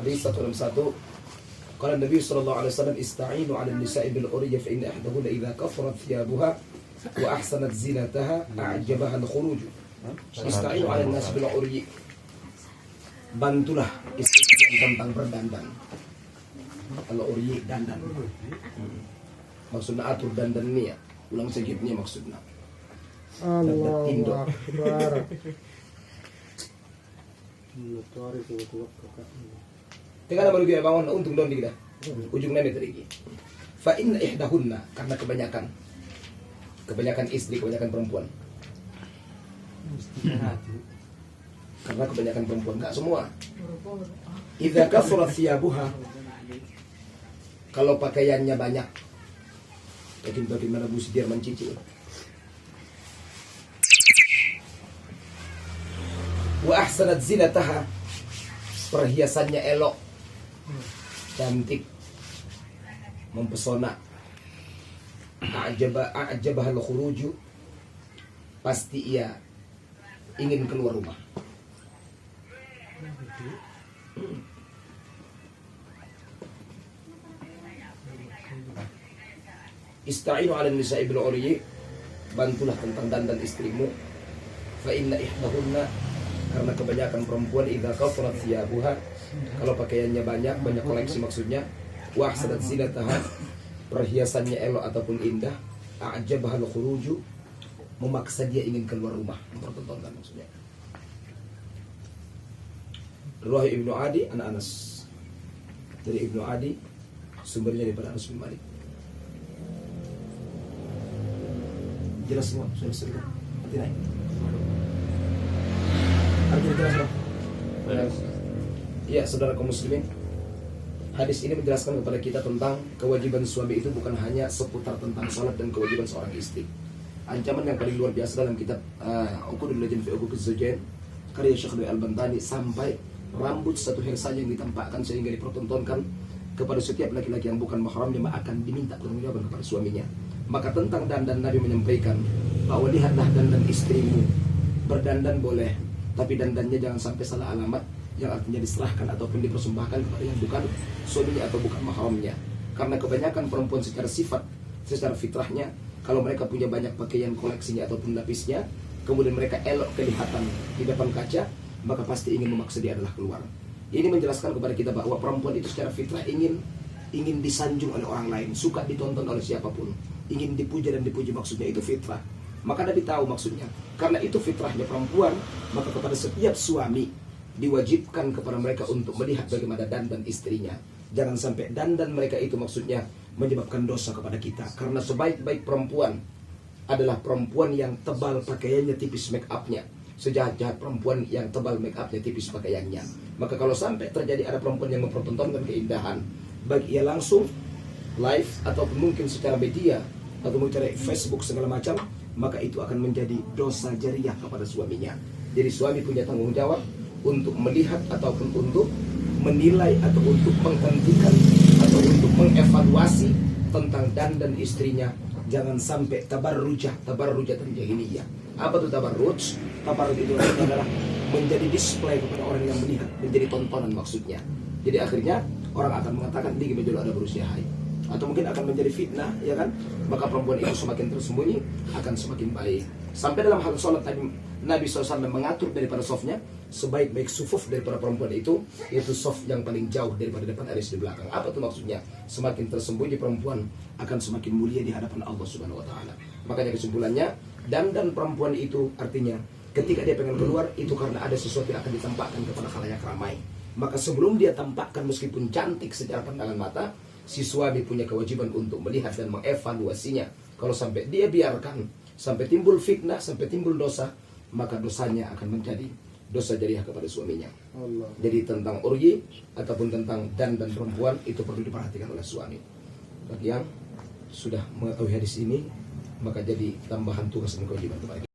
Hadis 161. Qala Nabi sallallahu alaihi wasallam ista'inu 'ala an-nisa'i bil uriyya fa inna ihdahunna idza kafarat thiyabuha wa ahsanat zinataha a'jabaha al-khuruj. Ista'inu 'ala an-nas bil uriyya. Bantulah istri tentang berdandan. Kalau uriyya dandan. Maksudnya atur dandan ini ya. Ulang segitnya maksudnya. Allahu Akbar. Tengah baru dia bangun untung don kita. Ujungnya ini tadi. Fa inna ihdahunna, karena kebanyakan istri, kebanyakan perempuan. Karena kebanyakan perempuan, enggak semua. Idza kafarat thiyabuha, kalau pakaiannya banyak. Yakin bagaimana busi dia mencicil. Wa ahsanat zinataha, perhiasannya elok, cantik, mempesona. A'jabahal khuruju, pasti ia ingin keluar rumah. Ista'inu 'ala nisa'i bil 'uryi, bantulah tentang dandan istrimu. Fa inna ihdahunna, karena kebanyakan perempuan idza kafarat thiyabuha, kalau pakaiannya banyak koleksi maksudnya, wa ahsanat zinataha, perhiasannya elok ataupun indah, a'jabahal khuruju, memaksa dia ingin keluar rumah, mempertontonkan maksudnya. Riwayat Ibnu Adi an Anas, dari Ibnu Adi, sumbernya daripada Anas bin Malik. Jelas semua, sudah nanti naik. Artinya jelas dong. Ya, saudara kaum muslimin, hadis ini menjelaskan kepada kita tentang kewajiban suami itu bukan hanya seputar tentang salat dan kewajiban seorang istri. Ancaman yang paling luar biasa dalam kitab Uqudul Lajin fi Uquqiz Zawjain karya Syekh Al-Bantani, sampai rambut satu helai saja yang ditampakkan sehingga dipertontonkan kepada setiap laki-laki yang bukan mahramnya akan diminta pertanggungjawaban kepada suaminya. Maka tentang dandan, Nabi menyampaikan bahwa lihatlah dandan istrimu, berdandan boleh, tapi dandannya jangan sampai salah alamat, yang artinya diserahkan ataupun dipersembahkan kepada yang bukan suaminya atau bukan mahramnya. Karena kebanyakan perempuan secara sifat, secara fitrahnya, kalau mereka punya banyak pakaian koleksinya ataupun lapisnya, kemudian mereka elok kelihatan di depan kaca, maka pasti ingin memaksa dia adalah keluar. Ini menjelaskan kepada kita bahwa perempuan itu secara fitrah ingin disanjung oleh orang lain, suka ditonton oleh siapapun, ingin dipuja dan dipuji, maksudnya itu fitrah. Maka Nabi tahu maksudnya, karena itu fitrahnya perempuan, maka kepada setiap suami diwajibkan kepada mereka untuk melihat bagaimana dandan istrinya. Jangan sampai dandan mereka itu maksudnya menyebabkan dosa kepada kita. Karena sebaik-baik perempuan adalah perempuan yang tebal pakaiannya, tipis make upnya. Sejahat-jahat perempuan yang tebal make upnya, tipis pakaiannya. Maka kalau sampai terjadi ada perempuan yang mempertontonkan keindahan, baik ia langsung live ataupun mungkin secara media atau mungkin secara Facebook segala macam, maka itu akan menjadi dosa jariah kepada suaminya. Jadi suami punya tanggung jawab untuk melihat ataupun untuk menilai atau untuk menghentikan atau untuk mengevaluasi tentang dandan istrinya. Jangan sampai tabarrujatan jahiliyah. Apa itu tabarruj? Tabarruj itu adalah menjadi display kepada orang yang melihat, menjadi tontonan maksudnya. Jadi akhirnya orang akan mengatakan dia menjual ada berusia haid, atau mungkin akan menjadi fitnah, ya kan? Maka perempuan itu semakin tersembunyi akan semakin baik. Sampai dalam hal sholat tadi Nabi SAW mengatur daripada softnya, sebaik-baik sufuf daripada perempuan itu, yaitu soft yang paling jauh daripada depan, aris di belakang. Apa itu maksudnya? Semakin tersembunyi perempuan akan semakin mulia di hadapan Allah Subhanahu Wa Taala. Makanya kesimpulannya, dandan perempuan itu artinya ketika dia pengen keluar itu karena ada sesuatu yang akan ditampakkan kepada khalayak ramai. Maka sebelum dia tampakkan meskipun cantik secara pandangan mata, si suami punya kewajiban untuk melihat dan mengevaluasinya. Kalau sampai dia biarkan sampai timbul fitnah, sampai timbul dosa, maka dosanya akan menjadi dosa jariah kepada suaminya. Allah. Jadi tentang uryi ataupun tentang dandan perempuan itu perlu diperhatikan oleh suami. Bagi yang sudah mengetahui hadis ini, maka jadi tambahan tugas dan kewajiban kepada kita.